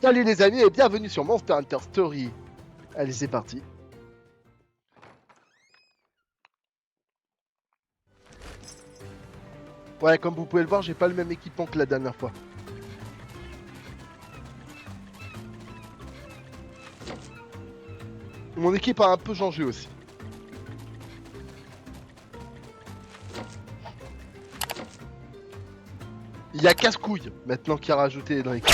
Salut les amis et bienvenue sur Monster Hunter Story. Allez, c'est parti. Ouais, comme vous pouvez le voir, j'ai pas le même équipement que la dernière fois. Mon équipe a un peu changé aussi. Il y a Casse-Couille maintenant qui a rajouté dans l'équipe.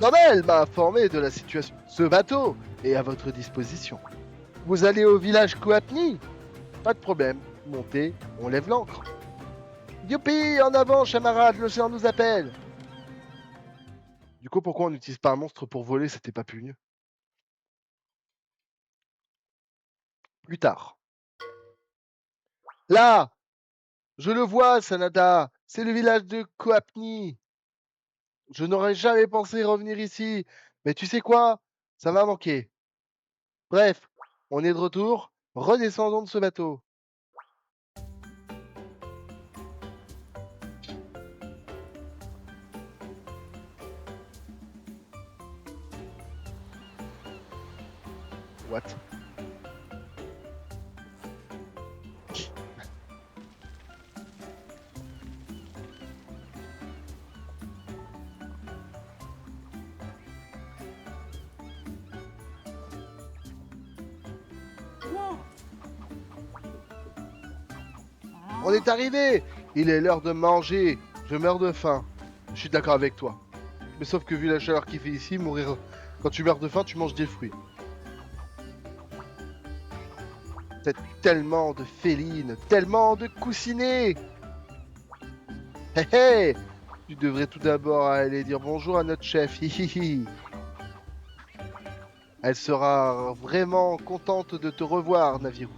Nobel m'a informé de la situation. Ce bateau est à votre disposition. Vous allez au village Koapni? Pas de problème. Montez, on lève l'ancre. Youpi, en avant, camarades, l'océan nous appelle. Du coup, pourquoi on n'utilise pas un monstre pour voler? C'était pas plus mieux. Plus tard. Là, je le vois, Sanada. C'est le village de Koapni. Je n'aurais jamais pensé revenir ici. Mais tu sais quoi? Ça m'a manqué. Bref, on est de retour. Redescendons de ce bateau. What? On est arrivé. Il est l'heure de manger. Je meurs de faim. Je suis d'accord avec toi. Mais sauf que vu la chaleur qu'il fait ici, mourir quand tu meurs de faim, tu manges des fruits. T'as tellement de félines, tellement de coussinets. Hé hé! Tu devrais tout d'abord aller dire bonjour à notre chef. Hihihi. Elle sera vraiment contente de te revoir, Naviru.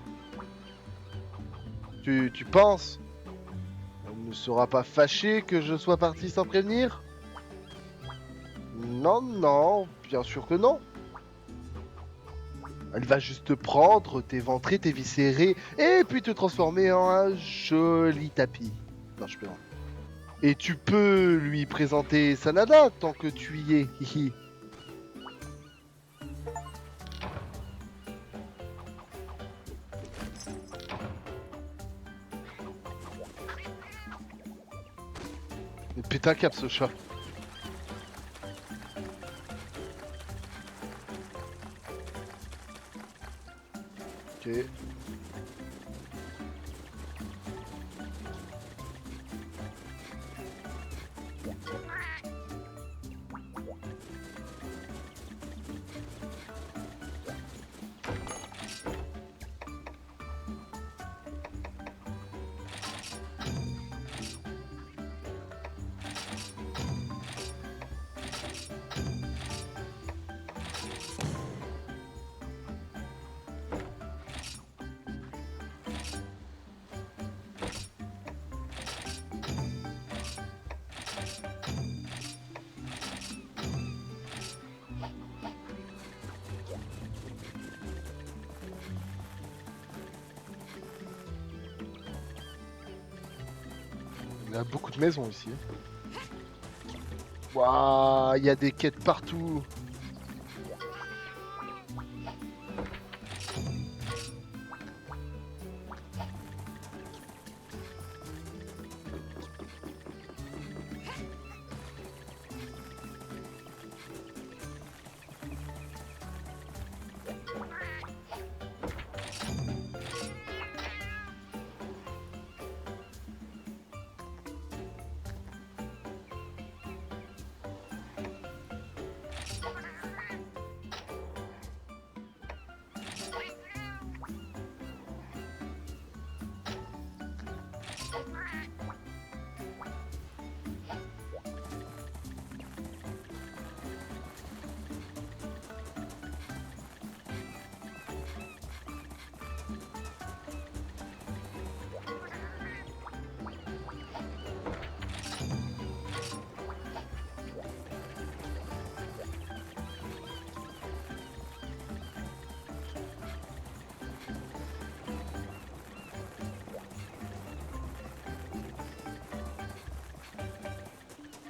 Tu penses? Elle ne sera pas fâchée que je sois parti sans prévenir? Non, non, bien sûr que non. Elle va juste te prendre, t'éventrer, t'éviscérer, et puis te transformer en un joli tapis. Non, je plaisante. Et tu peux lui présenter Sanada tant que tu y es. Hihi. Il pète un cap ce chat. Ok. Il y a beaucoup de maisons ici. Waouh, il y a des quêtes partout.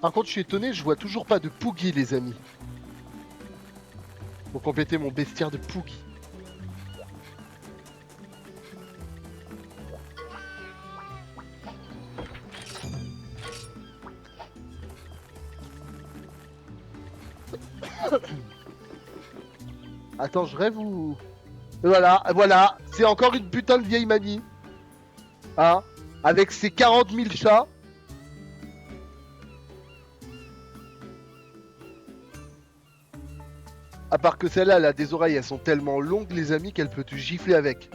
Par contre, je suis étonné, je vois toujours pas de Poogie, les amis. Pour compléter mon bestiaire de Poogie. Attends, je rêve ou... Voilà, voilà, c'est encore une putain de vieille mamie. Hein, avec ses 40 000 chats. À part que celle-là, elle a des oreilles, elles sont tellement longues, les amis, qu'elle peut te gifler avec.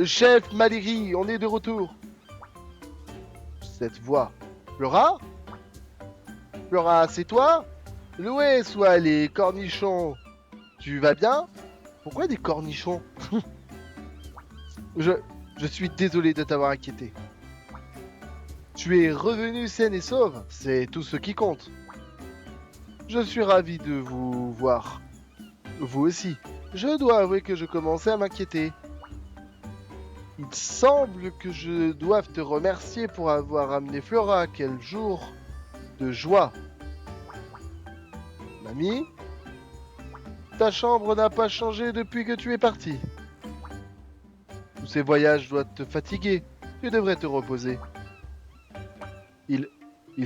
Chef Maléry, on est de retour. Cette voix. Flora? Flora, c'est toi? Loué soit les cornichons. Tu vas bien? Pourquoi des cornichons? je, je suis désolé de t'avoir inquiété. Tu es revenu saine et sauve, c'est tout ce qui compte. Je suis ravi de vous voir. Vous aussi. Je dois avouer que je commençais à m'inquiéter. Il semble que je doive te remercier pour avoir amené Flora. Quel jour de joie. Mamie, ta chambre n'a pas changé depuis que tu es parti. Tous ces voyages doivent te fatiguer. Tu devrais te reposer. Il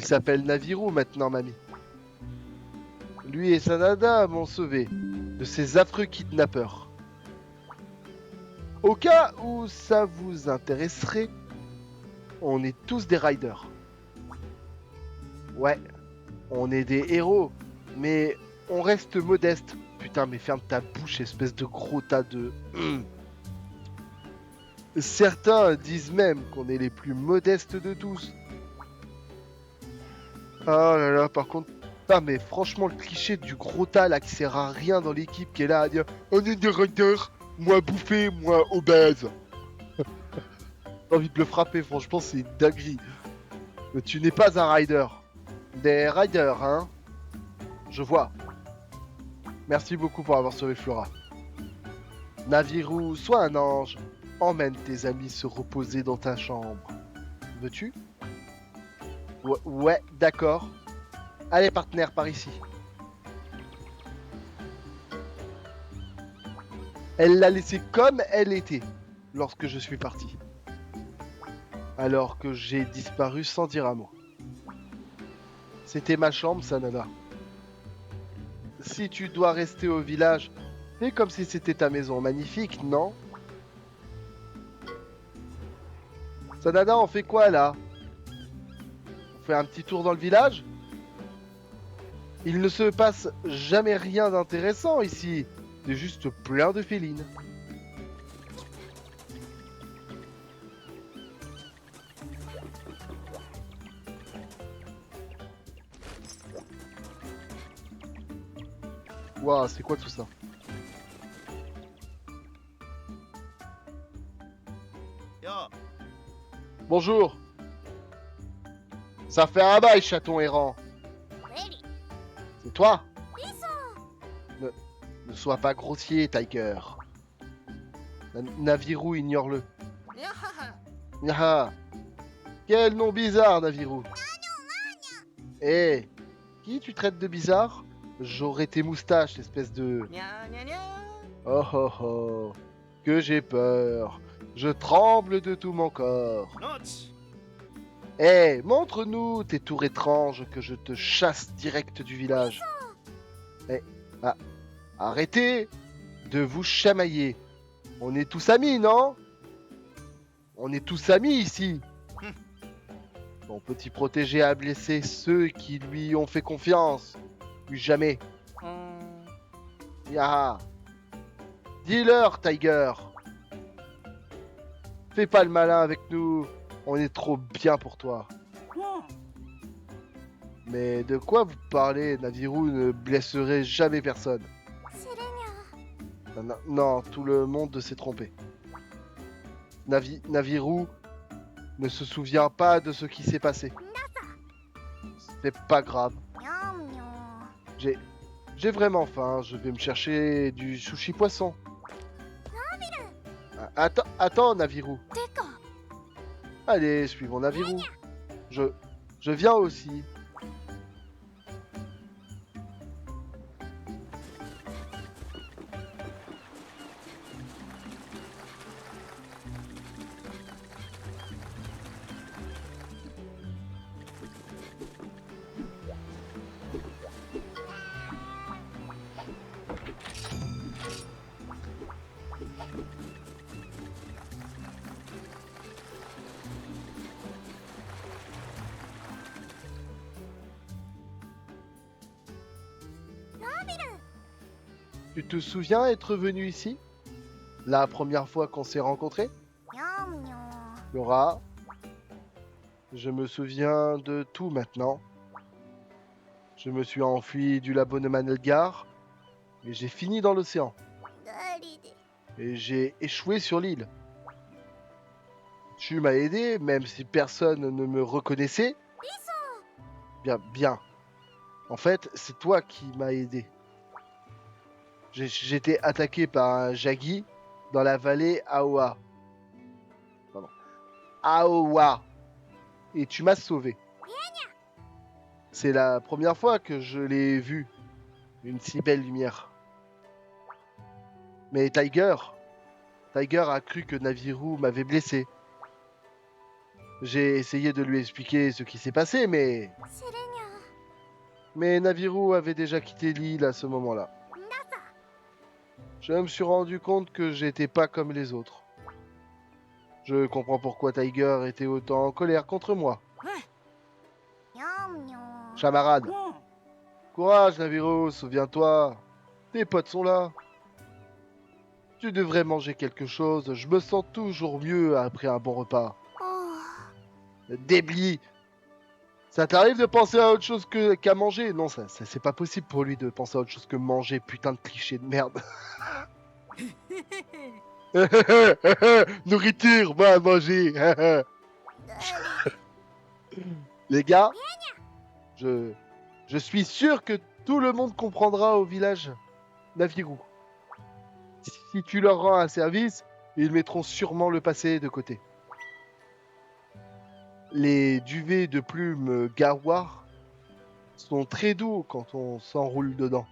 s'appelle Naviru maintenant, mamie. Lui et Sanada m'ont sauvé de ces affreux kidnappeurs. Au cas où ça vous intéresserait, on est tous des riders. Ouais, on est des héros, mais on reste modeste. Putain, mais ferme ta bouche, espèce de gros tas de... Certains disent même qu'on est les plus modestes de tous. Oh là là, par contre... Ah mais franchement, le cliché du gros tas là qui sert à rien dans l'équipe qui est là à dire on est des riders, moi bouffé, moi obèse. J'ai envie de le frapper, franchement, c'est une dinguerie. Mais tu n'es pas un rider. Des riders, hein. Je vois. Merci beaucoup pour avoir sauvé Flora. Naviru, sois un ange. Emmène tes amis se reposer dans ta chambre. Veux-tu? Ouais, d'accord. Allez, partenaire, par ici. Elle l'a laissée comme elle était lorsque je suis parti. Alors que j'ai disparu sans dire un mot. C'était ma chambre, Sanada. Si tu dois rester au village, fais comme si c'était ta maison. Magnifique, non? Sanada, on fait quoi là? On fait un petit tour dans le village? Il ne se passe jamais rien d'intéressant ici. C'est juste plein de félines. Waouh, c'est quoi tout ça? Bonjour. Ça fait un bail, chaton errant. C'est toi? Ne sois pas grossier, Tiger. Naviru, ignore-le. Yaha. Quel nom bizarre, Naviru. Eh, qui tu traites de bizarre? J'aurais tes moustaches, espèce de... Oh oh oh. Que j'ai peur. Je tremble de tout mon corps. Eh, montre-nous tes tours étranges que je te chasse direct du village. Eh, arrêtez de vous chamailler. On est tous amis, non? On est tous amis ici. Mon petit protégé a blessé ceux qui lui ont fait confiance. Plus jamais. Yaha. Dis-leur, Tiger. Fais pas le malin avec nous. On est trop bien pour toi. Mais de quoi vous parlez? Naviru ne blesserait jamais personne. Non, non, tout le monde s'est trompé. Naviru ne se souvient pas de ce qui s'est passé. C'est pas grave. J'ai vraiment faim. Je vais me chercher du sushi poisson. Attends, Naviru. Allez, suivons Naviru. Je viens aussi. Tu te souviens être venu ici? La première fois qu'on s'est rencontrés? Laura, je me souviens de tout maintenant. Je me suis enfui du labo de Manelgar, et j'ai fini dans l'océan. Et j'ai échoué sur l'île. Tu m'as aidé, même si personne ne me reconnaissait. Bien, bien. En fait, c'est toi qui m'as aidé. J'étais attaqué par un Jaggi dans la vallée Aoa. Pardon. Aowa. Et tu m'as sauvé. C'est la première fois que je l'ai vu. Une si belle lumière. Mais Tiger a cru que Naviru m'avait blessé. J'ai essayé de lui expliquer ce qui s'est passé, mais Naviru avait déjà quitté l'île à ce moment-là. Je me suis rendu compte que j'étais pas comme les autres. Je comprends pourquoi Tiger était autant en colère contre moi. Chamarade, courage Naviru, souviens-toi. Tes potes sont là. Tu devrais manger quelque chose, je me sens toujours mieux après un bon repas. Débli, ça t'arrive de penser à autre chose qu'à manger? Non, ça c'est pas possible pour lui de penser à autre chose que manger, putain de cliché de merde. Nourriture, va manger. Les gars, je, je suis sûr que tout le monde comprendra au village Naviru. Si tu leur rends un service, ils mettront sûrement le passé de côté. Les duvets de plumes Garwar sont très doux quand on s'enroule dedans.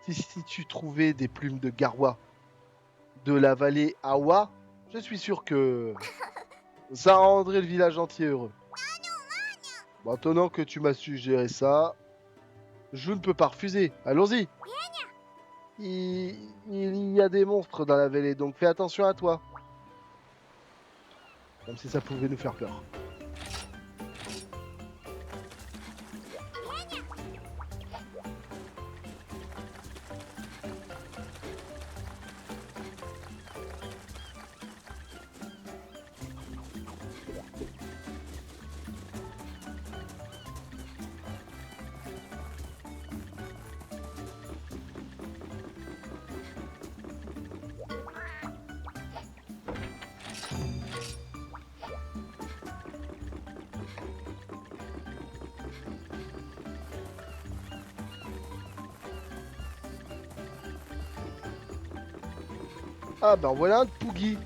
Si tu trouvais des plumes de Garwa de la vallée Awa, je suis sûr que ça rendrait le village entier heureux. Maintenant que tu m'as suggéré ça, je ne peux pas refuser. Allons-y. Il y a des monstres dans la vallée, donc fais attention à toi. Comme si ça pouvait nous faire peur. Ah ben voilà un de Poogie.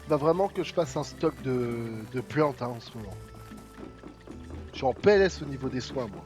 Va vraiment que je fasse un stock de plantes en ce moment. Je suis en PLS au niveau des soins, moi.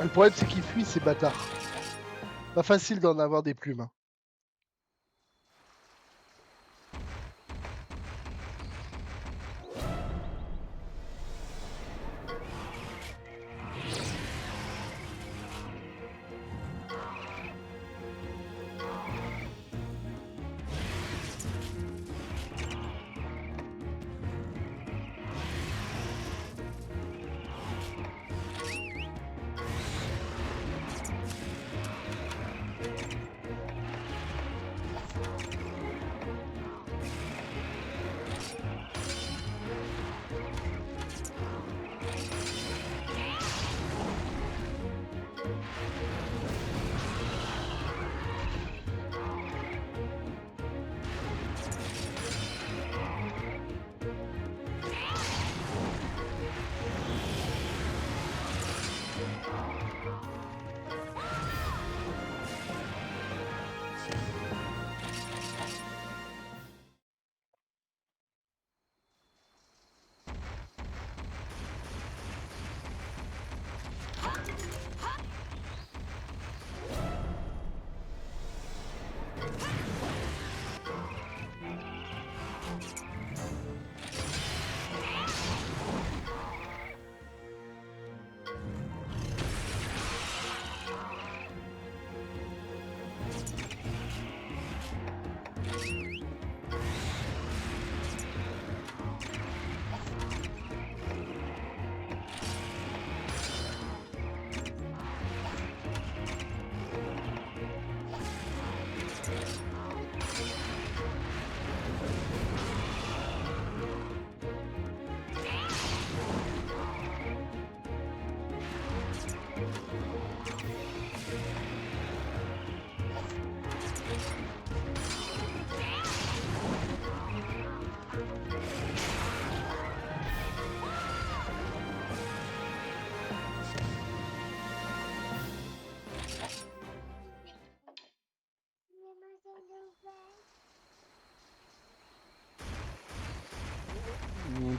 Le problème, c'est qu'ils fuient, ces bâtards. Pas facile d'en avoir des plumes. Hein.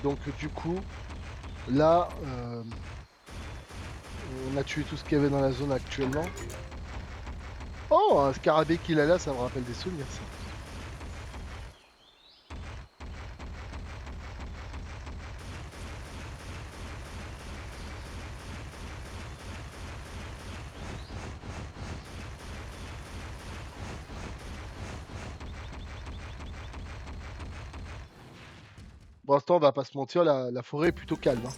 Donc, du coup, là, on a tué tout ce qu'il y avait dans la zone actuellement. Oh, un scarabée qu'il a là, ça me rappelle des souvenirs, ça. Pour l'instant, on va pas se mentir, la forêt est plutôt calme. Hein.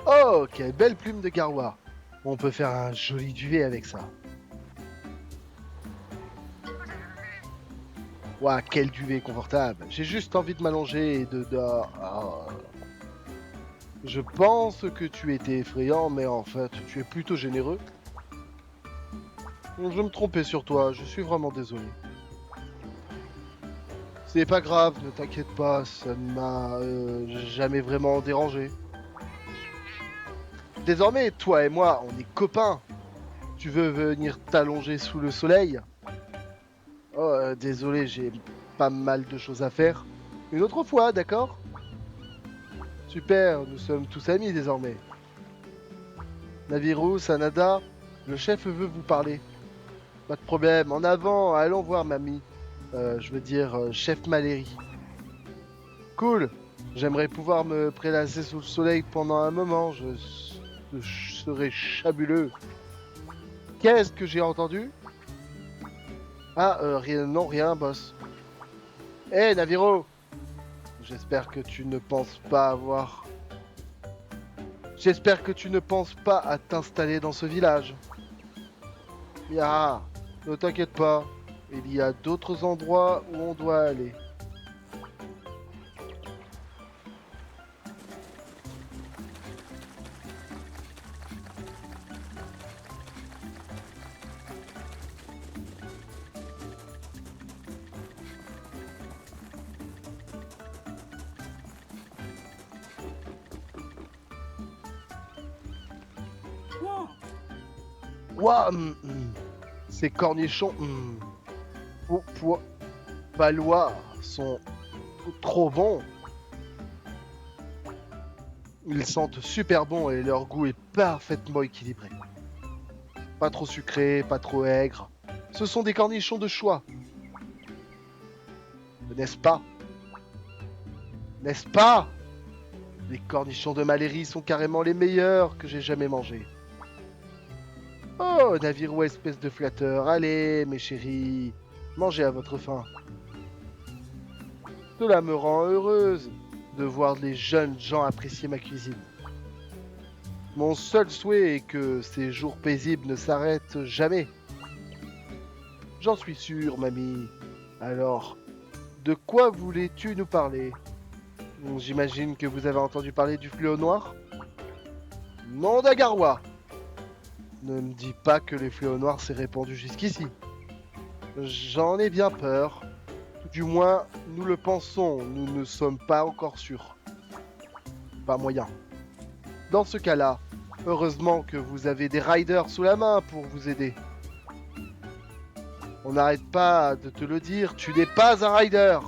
Oh, quelle belle plume de Garwa. On peut faire un joli duvet avec ça. Ouah, quel duvet confortable. J'ai juste envie de m'allonger et de... Ah. Je pense que tu étais effrayant, mais en fait, tu es plutôt généreux. Je me trompais sur toi, je suis vraiment désolé. C'est pas grave, ne t'inquiète pas, ça ne m'a jamais vraiment dérangé. Désormais, toi et moi, on est copains. Tu veux venir t'allonger sous le soleil? Oh, désolé, j'ai pas mal de choses à faire. Une autre fois, d'accord? Super, nous sommes tous amis désormais. Naviru, Sanada, le chef veut vous parler. Pas de problème, en avant, allons voir mamie. Je veux dire, chef Maléry. Cool, j'aimerais pouvoir me prélasser sous le soleil pendant un moment, je serais chabuleux. Qu'est-ce que j'ai entendu? Ah, rien, non, rien, boss. Hé, Naviro! J'espère que tu ne penses pas avoir... J'espère que tu ne penses pas à t'installer dans ce village. Ya, ne t'inquiète pas, il y a d'autres endroits où on doit aller. Ouah, Ces cornichons, pour Palois sont trop bons. Ils sentent super bon et leur goût est parfaitement équilibré. Pas trop sucré, pas trop aigre. Ce sont des cornichons de choix. N'est-ce pas? N'est-ce pas? Les cornichons de Malérie sont carrément les meilleurs que j'ai jamais mangés. Oh, Navirou, espèce de flatteur. Allez, mes chéris, mangez à votre faim. Cela me rend heureuse de voir les jeunes gens apprécier ma cuisine. Mon seul souhait est que ces jours paisibles ne s'arrêtent jamais. J'en suis sûr, mamie. Alors, de quoi voulais-tu nous parler? J'imagine que vous avez entendu parler du fléau noir? Non d'Agarois! Ne me dis pas que les fléaux noirs s'est répandu jusqu'ici. J'en ai bien peur. Du moins, nous le pensons, nous ne sommes pas encore sûrs. Pas moyen. Dans ce cas-là, heureusement que vous avez des riders sous la main pour vous aider. On n'arrête pas de te le dire, tu n'es pas un rider.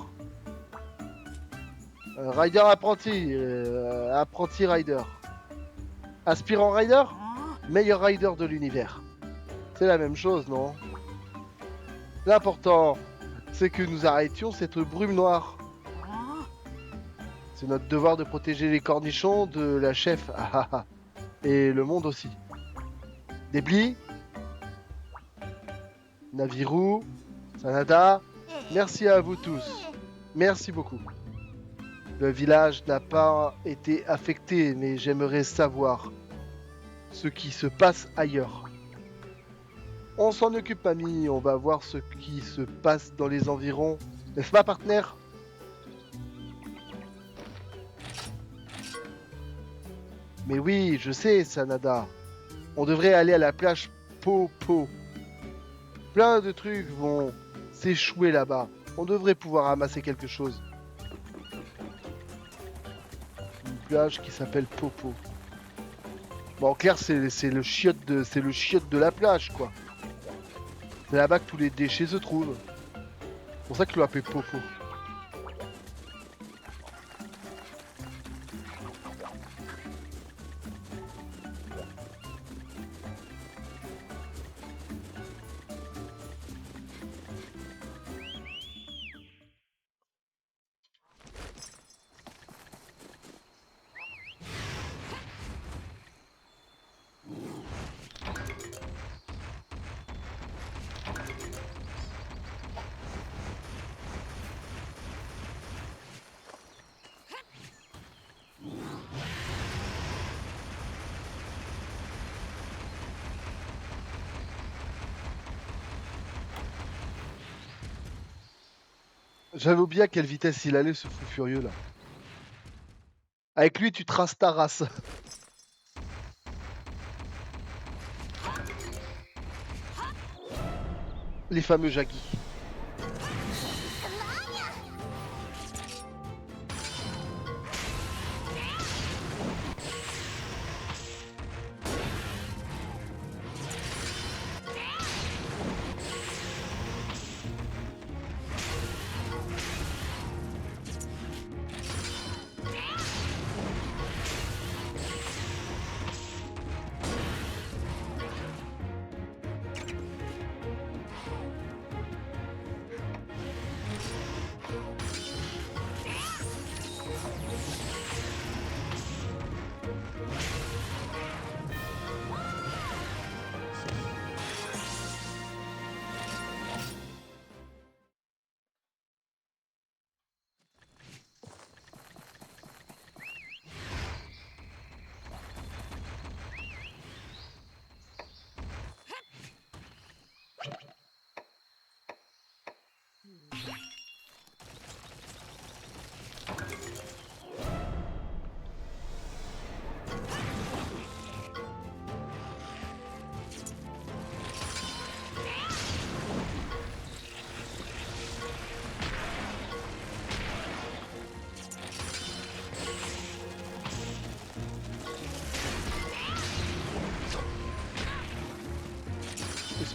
Rider apprenti, apprenti rider. Aspirant rider, meilleur rider de l'univers. C'est la même chose, non? L'important, c'est que nous arrêtions cette brume noire. C'est notre devoir de protéger les cornichons de la chef. Et le monde aussi. Débli, Navirou, Sanada, merci à vous tous. Merci beaucoup. Le village n'a pas été affecté, mais j'aimerais savoir ce qui se passe ailleurs. On s'en occupe, mamie, on va voir ce qui se passe dans les environs. N'est-ce pas, partenaire? Mais oui, je sais, Sanada. On devrait aller à la plage Popo. Plein de trucs vont s'échouer là-bas. On devrait pouvoir ramasser quelque chose. Une plage qui s'appelle Popo. Bon, en clair, c'est le chiotte de la plage, quoi. C'est là-bas que tous les déchets se trouvent. C'est pour ça qu'ils l'ont appelé Popo. J'avais oublié à quelle vitesse il allait, ce fou furieux là. Avec lui, tu traces ta race. Les fameux Jaggi.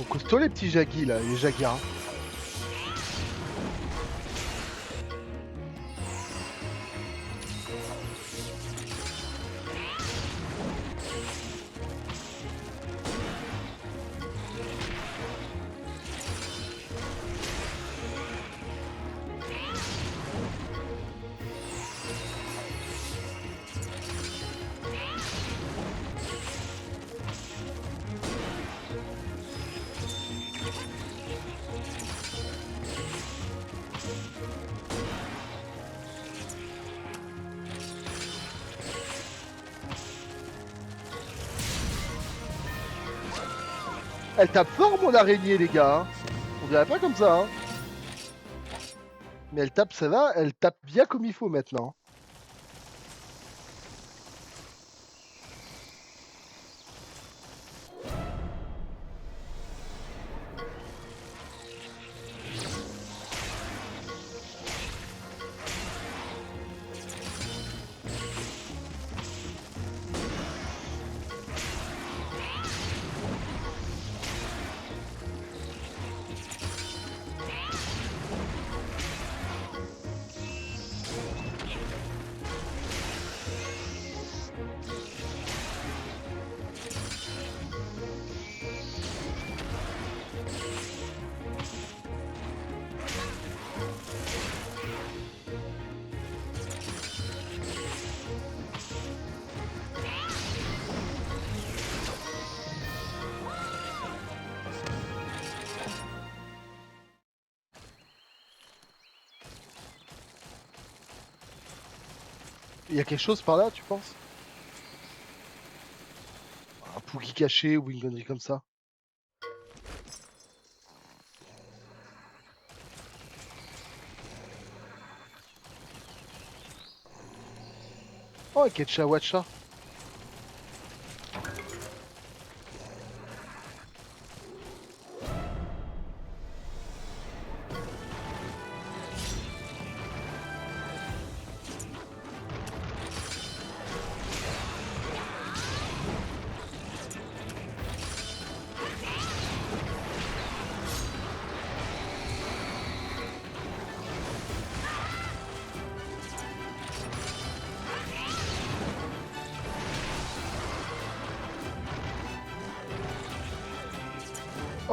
sont costauds les petits Jaggi là, les Jaguars. Elle tape fort mon araignée les gars. Hein. On dirait pas comme ça. Hein. Mais elle tape, ça va, elle tape bien comme il faut maintenant. Il y a quelque chose par là, tu penses? Un Pookie caché ou une connerie comme ça. Oh, Ketcha Watcha.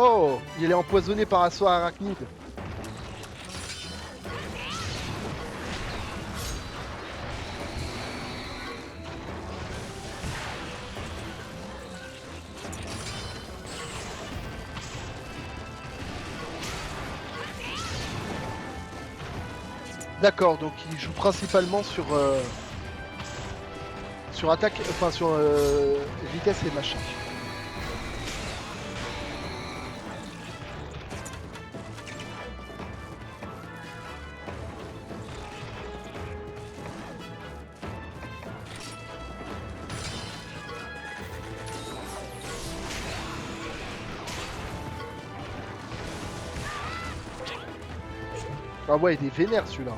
Oh, il est empoisonné par un sort arachnide. D'accord, donc il joue principalement sur attaque, enfin sur vitesse et machin. Ah ouais, il est vénère celui-là.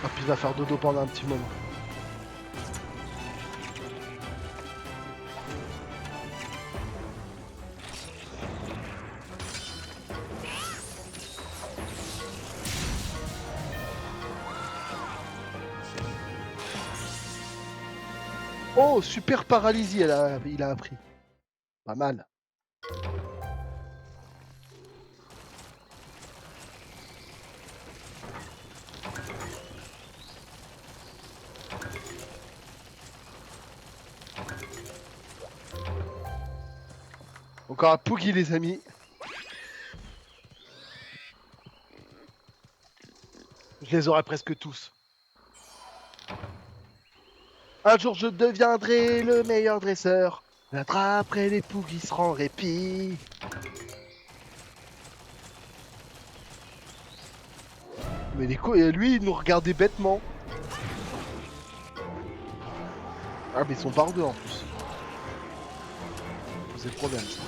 Ah puis il va faire dodo pendant un petit moment. Oh, super paralysie, il a appris. Pas mal. Encore un Poogie les amis. Je les aurais presque tous. Un jour je deviendrai le meilleur dresseur. J'attraperai les poux qui seront répit. Mais lui, il nous regardait bêtement. Ah, mais ils sont par deux en plus. C'est le problème, ça.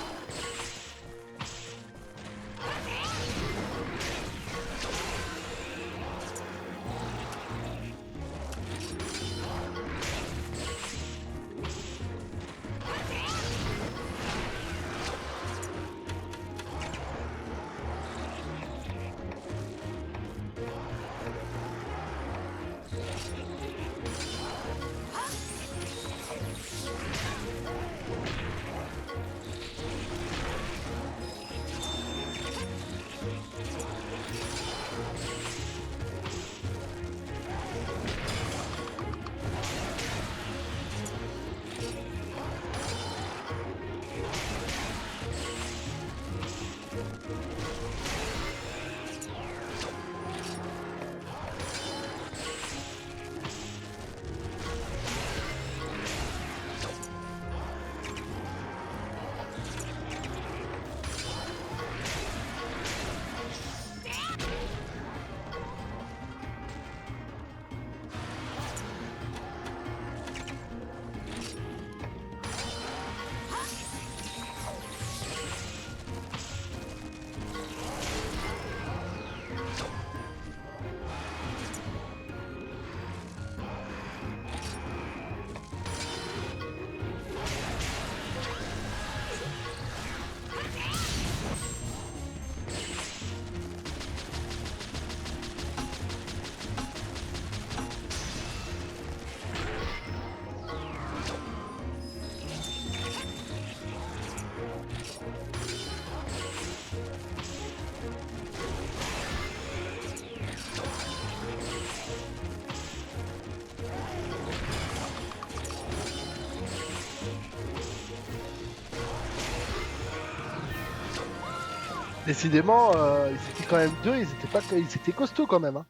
Décidément, ils étaient quand même deux, ils étaient costauds quand même. Hein.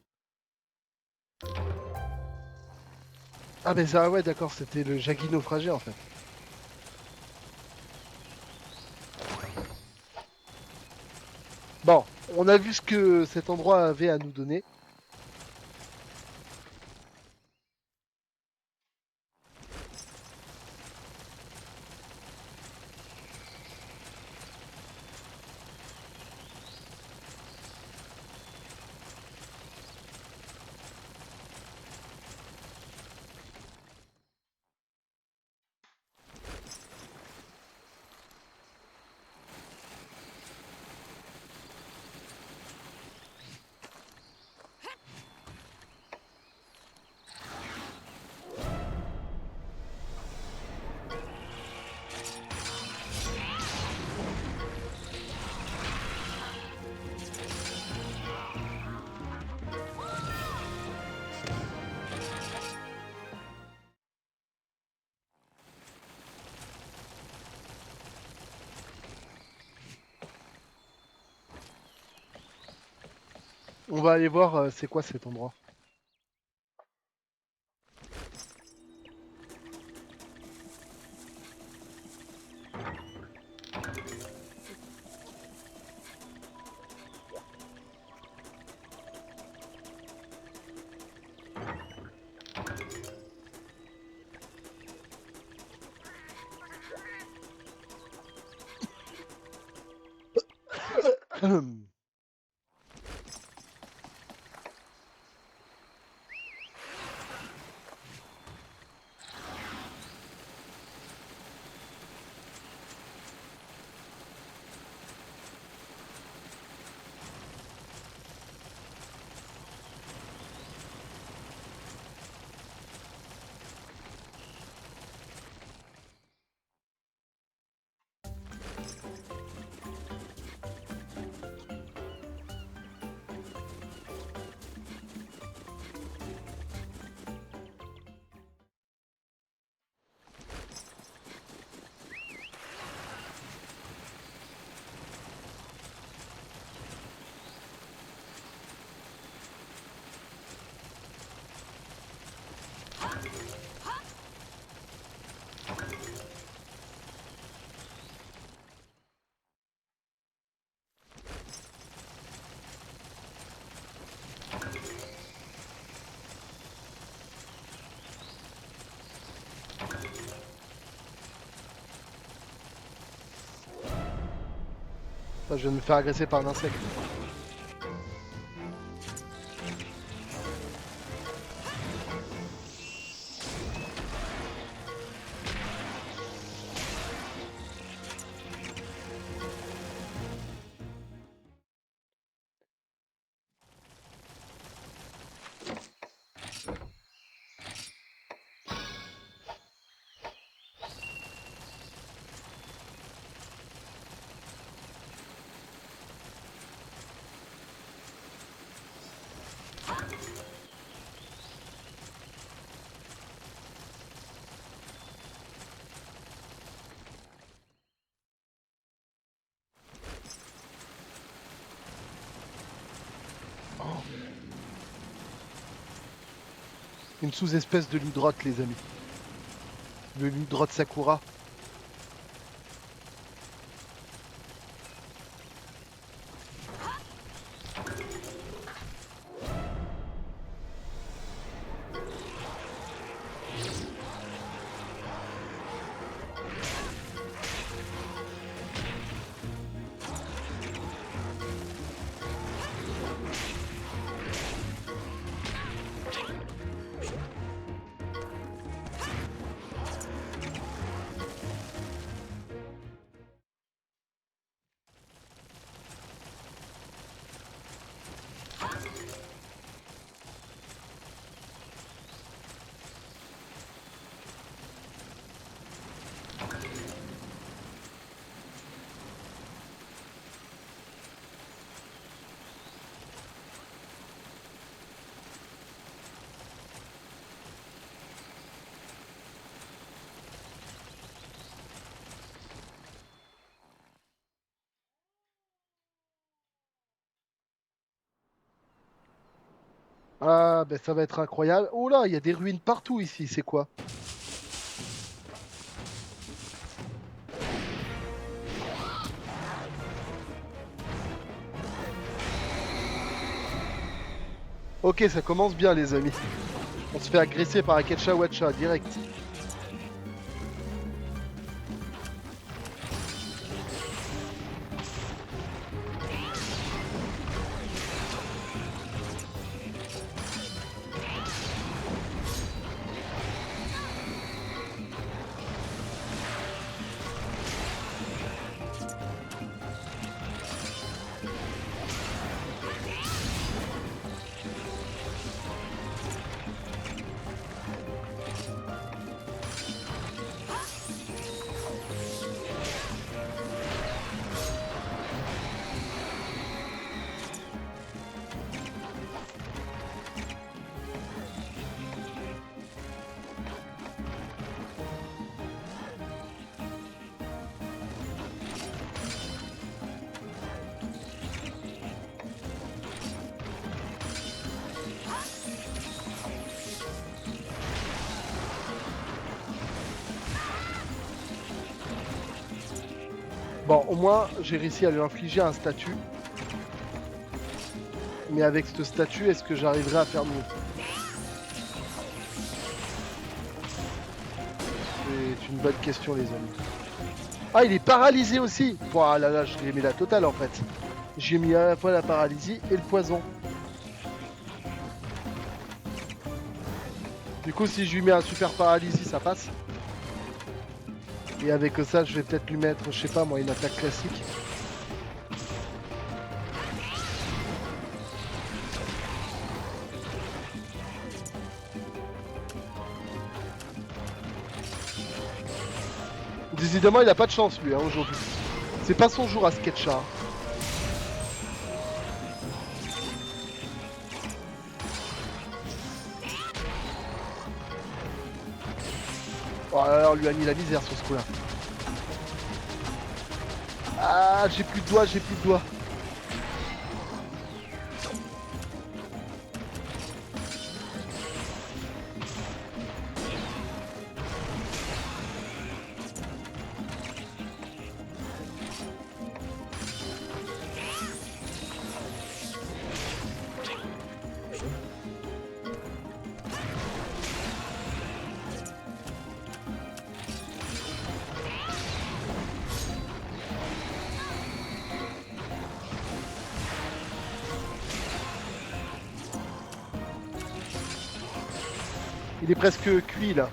Ah, mais ça, ouais, d'accord, c'était le Jaggi naufragé en fait. Bon, on a vu ce que cet endroit avait à nous donner. On va aller voir c'est quoi cet endroit. je viens de me faire agresser par un insecte. Une sous-espèce de l'hydrote, les amis. Le l'hydrote Sakura. Ah, ben ça va être incroyable. Oh là, il y a des ruines partout ici, c'est quoi? Ok, ça commence bien, les amis. On se fait agresser par un Ketcha Watcha direct. Bon, au moins, j'ai réussi à lui infliger un statut. Mais avec ce statut, est-ce que j'arriverai à faire mieux? C'est une bonne question, les amis. Ah, il est paralysé aussi! Ah là là, je lui ai mis la totale en fait. J'ai mis à la fois la paralysie et le poison. Du coup, si je lui mets un super paralysie, ça passe. Et avec ça, je vais peut-être lui mettre, je sais pas moi, une attaque classique. Décidément, il a pas de chance lui hein, aujourd'hui. C'est pas son jour à Sketcha. Oh là là, on lui a mis la misère sur ce coup-là. Ah, j'ai plus de doigts, j'ai plus de doigts. Il est presque cuit là.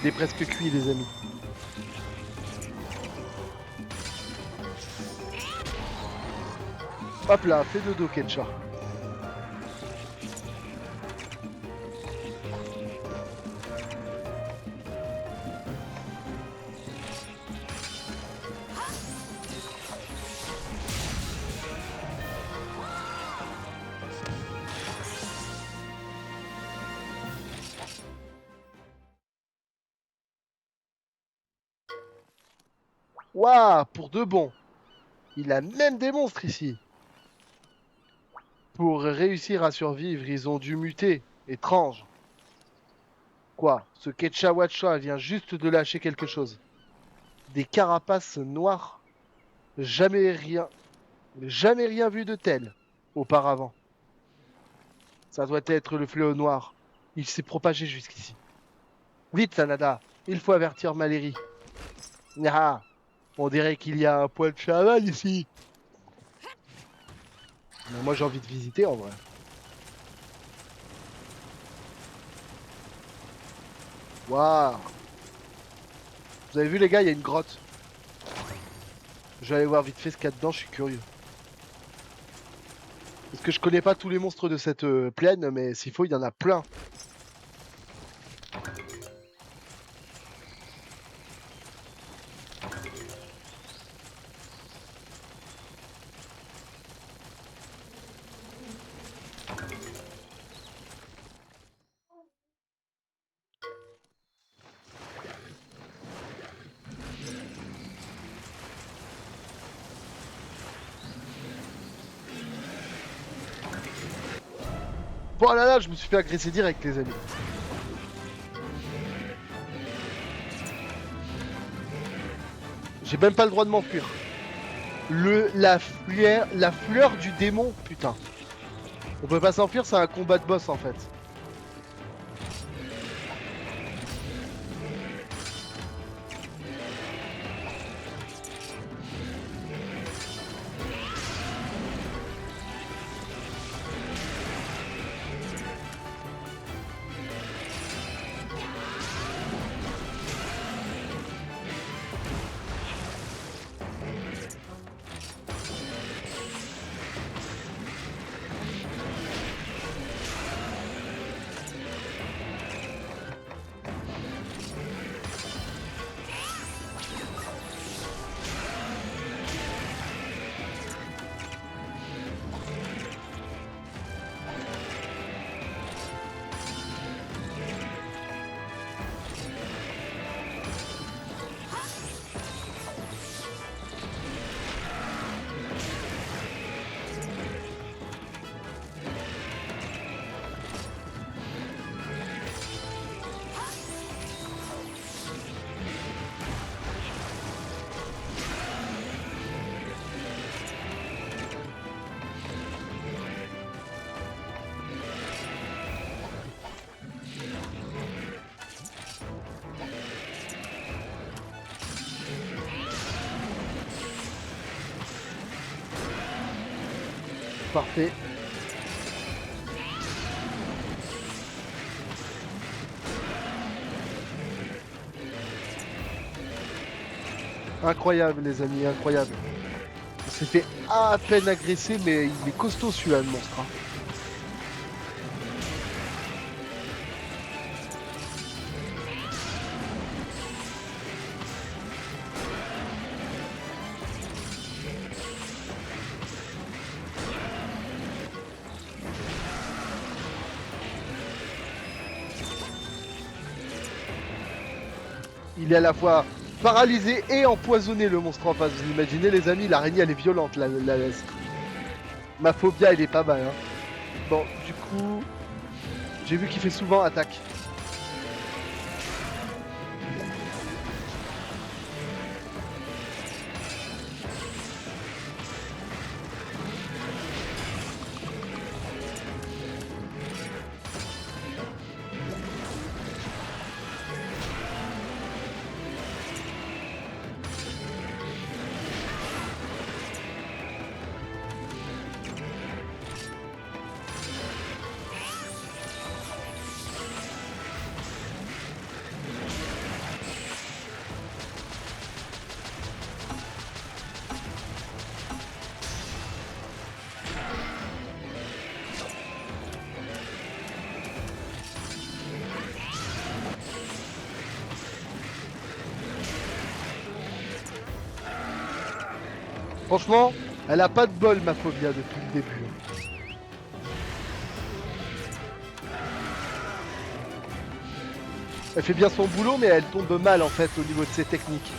Il est presque cuit les amis. Hop là, fais dodo Kencha. Waouh, pour de bon. Il a même des monstres ici. Pour réussir à survivre, ils ont dû muter. Étrange. Quoi? Ce Ketchawacha vient juste de lâcher quelque chose. Des carapaces noires. Jamais rien, jamais rien vu de tel auparavant. Ça doit être le fléau noir. Il s'est propagé jusqu'ici. Vite, Sanada, il faut avertir Malérie. Ah, on dirait qu'il y a un point de chaval ici. Mais moi j'ai envie de visiter en vrai. Waouh. Vous avez vu les gars, il y a une grotte. Je vais aller voir vite fait ce qu'il y a dedans, je suis curieux. Parce que je connais pas tous les monstres de cette plaine, mais s'il faut, il y en a plein. Oh là là, je me suis fait agresser direct, les amis. J'ai même pas le droit de m'enfuir. La fleur du démon, putain. On peut pas s'enfuir, c'est un combat de boss en fait. Parfait. Incroyable les amis, incroyable. On s'est fait à peine agresser, mais il est costaud celui-là le monstre, hein. Il est à la fois paralysé et empoisonné le monstre en face. Vous imaginez les amis, l'araignée elle est violente la laisse. Ma phobia elle est pas mal, hein. Bon, du coup, j'ai vu qu'il fait souvent attaque. Franchement, elle a pas de bol, ma Phobia, depuis le début. Elle fait bien son boulot, mais elle tombe mal en fait au niveau de ses techniques.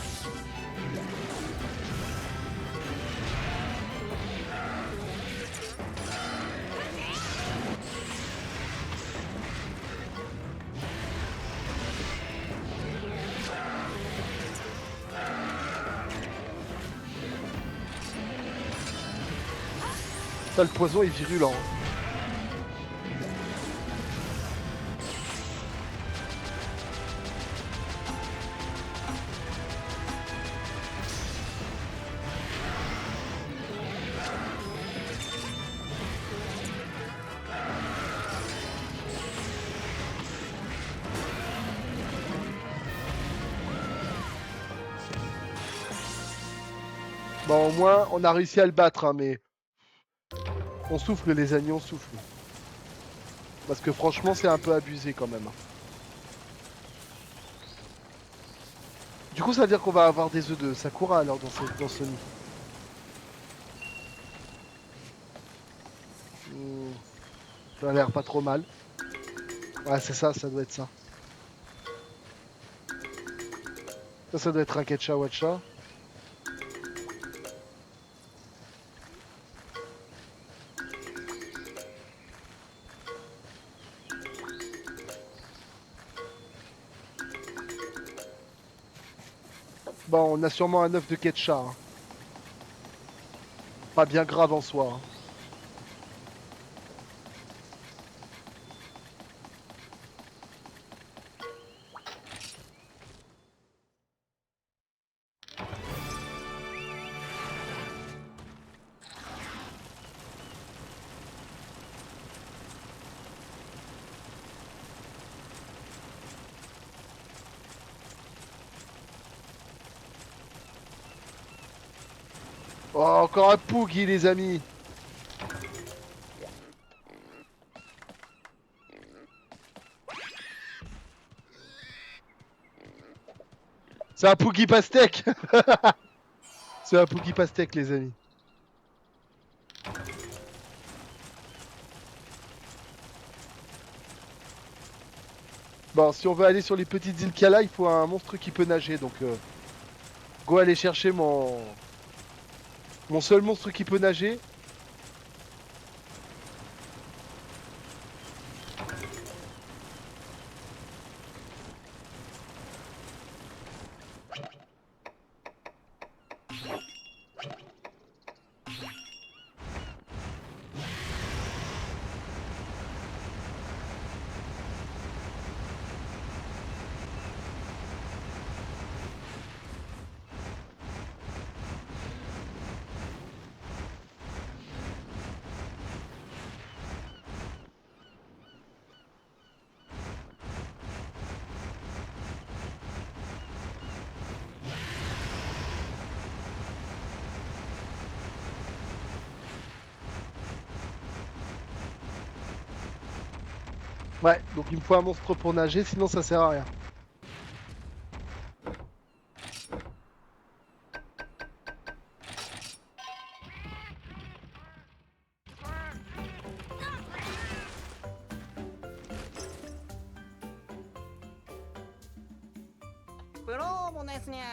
Ça, le poison est virulent. Bon, au moins, on a réussi à le battre, hein, mais on souffle, les amis, on souffle. Parce que franchement, c'est un peu abusé quand même. Du coup, ça veut dire qu'on va avoir des œufs de Sakura alors dans ce nid. Ça a l'air pas trop mal. Ouais, c'est ça, ça doit être ça. Ça doit être un Ketcha Watcha. Bon, on a sûrement un œuf de Ketcha. Hein. Pas bien grave en soi. Hein. Oh, encore un Poogie, les amis. C'est un Poogie pastèque. C'est un Poogie pastèque, les amis. Bon, si on veut aller sur les petites îles qu'il y a là, il faut un monstre qui peut nager. Donc, go aller chercher mon seul monstre qui peut nager. Ouais, donc il me faut un monstre pour nager, sinon ça sert à rien.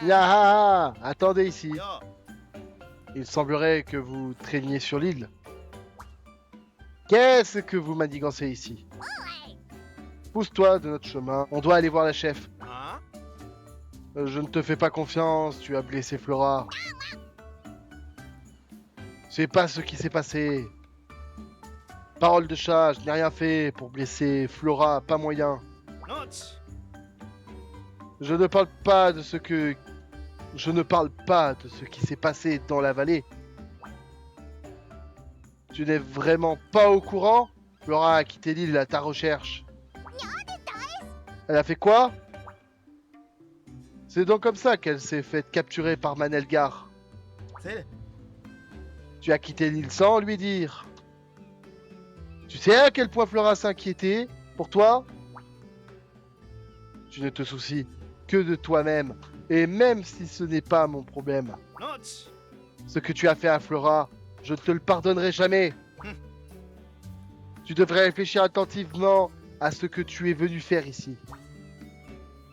Yaha, attendez ici. Il semblerait que vous traîniez sur l'île. Qu'est-ce que vous manigancez ici? Pousse-toi de notre chemin, on doit aller voir la chef. Je ne te fais pas confiance, tu as blessé Flora. C'est pas ce qui s'est passé. Parole de chat, je n'ai rien fait pour blesser Flora, pas moyen. Je ne parle pas de ce que... Je ne parle pas de ce qui s'est passé dans la vallée. Tu n'es vraiment pas au courant? Flora a quitté l'île à ta recherche. Elle a fait quoi? C'est donc comme ça qu'elle s'est faite capturer par Manelgar. Tu as quitté l'île sans lui dire. Tu sais à quel point Flora s'inquiétait pour toi? Tu ne te soucies que de toi-même. Et même si ce n'est pas mon problème. Ce que tu as fait à Flora, je ne te le pardonnerai jamais. Tu devrais réfléchir attentivement à ce que tu es venu faire ici.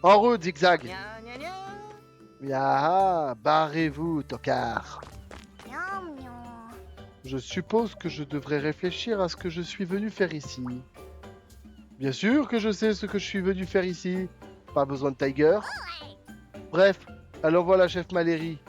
En route, Zigzag. Gna gna gna. Ya, barrez-vous, tocard. Miam, miam. Je suppose que je devrais réfléchir à ce que je suis venu faire ici. Bien sûr que je sais ce que je suis venu faire ici. Pas besoin de Tiger. Bref, allons voir la chef Malérie.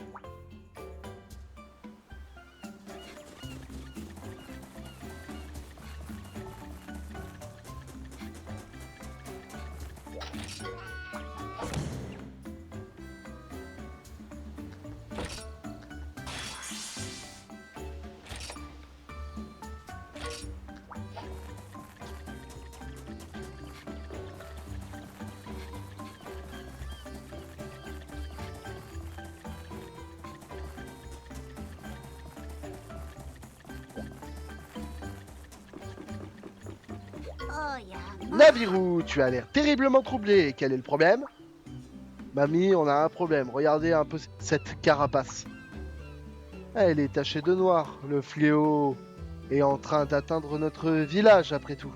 Oh, ya. Navirou, tu as l'air terriblement troublé. Quel est le problème? Mamie, on a un problème. Regardez un peu cette carapace. Elle est tachée de noir. Le fléau est en train d'atteindre notre village, après tout.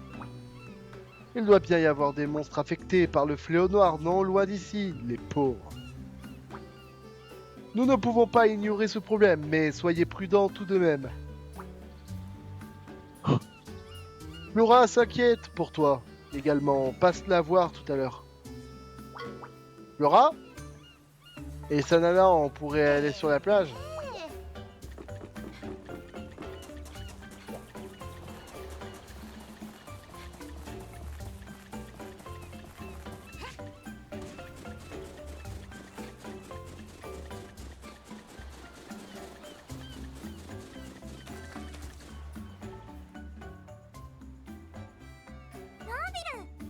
Il doit bien y avoir des monstres affectés par le fléau noir, non loin d'ici, les pauvres. Nous ne pouvons pas ignorer ce problème, mais soyez prudents tout de même. Flora s'inquiète pour toi, également. Passe la voir tout à l'heure. Flora? Et Sanana, on pourrait aller sur la plage?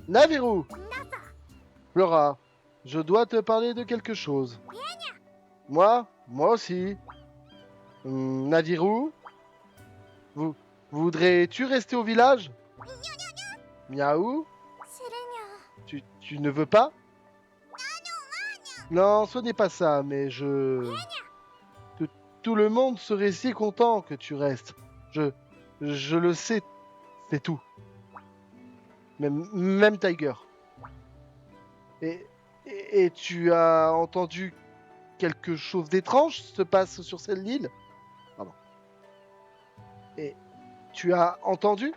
Navirou! Flora, je dois te parler de quelque chose. Moi? Moi aussi. Navirou? Vous voudrais-tu rester au village? Miaou? Tu ne veux pas? Non, ce n'est pas ça, mais tout le monde serait si content que tu restes. Je le sais, c'est tout. Même Tiger. Et tu as entendu quelque chose d'étrange se passe sur cette île? Pardon. Et tu as entendu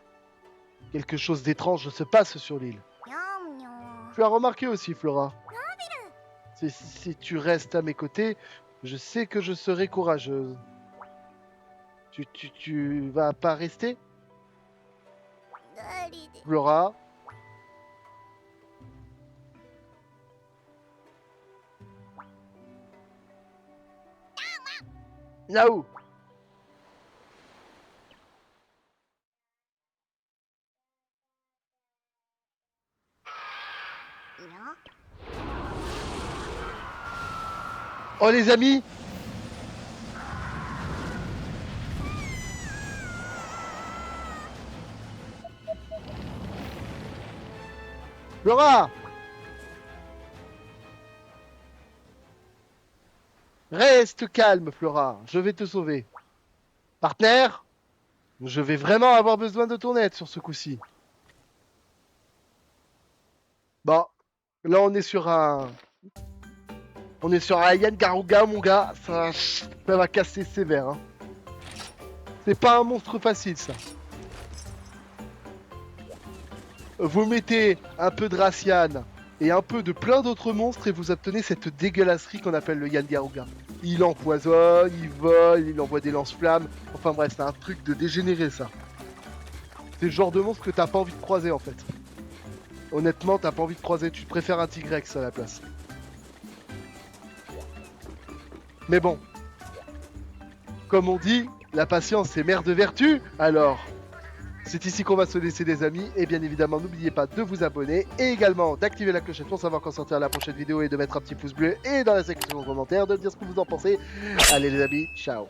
quelque chose d'étrange se passe sur l'île? Miam, miam. Tu as remarqué aussi, Flora. Si tu restes à mes côtés, je sais que je serai courageuse. Tu vas pas rester, Dalide. Flora? Miaou! Miam. Oh les amis! Flora! Reste calme, Flora. Je vais te sauver. Partenaire, je vais vraiment avoir besoin de ton aide sur ce coup-ci. Bon, là on est sur un... On est sur un Yann Garuga, mon gars. Ça va casser sévère. Hein. C'est pas un monstre facile, ça. Vous mettez un peu de Racian et un peu de plein d'autres monstres et vous obtenez cette dégueulasserie qu'on appelle le Yann Garuga. Il empoisonne, il vole, il envoie des lance-flammes. Enfin bref, c'est un truc de dégénéré, ça. C'est le genre de monstre que t'as pas envie de croiser, en fait. Honnêtement, t'as pas envie de croiser. Tu préfères un Tigrex à la place. Mais bon. Comme on dit, la patience est mère de vertu. Alors, c'est ici qu'on va se laisser, des amis. Et bien évidemment, n'oubliez pas de vous abonner et également d'activer la clochette pour savoir quand sortira la prochaine vidéo et de mettre un petit pouce bleu et dans la section de commentaires de dire ce que vous en pensez. Allez les amis, ciao.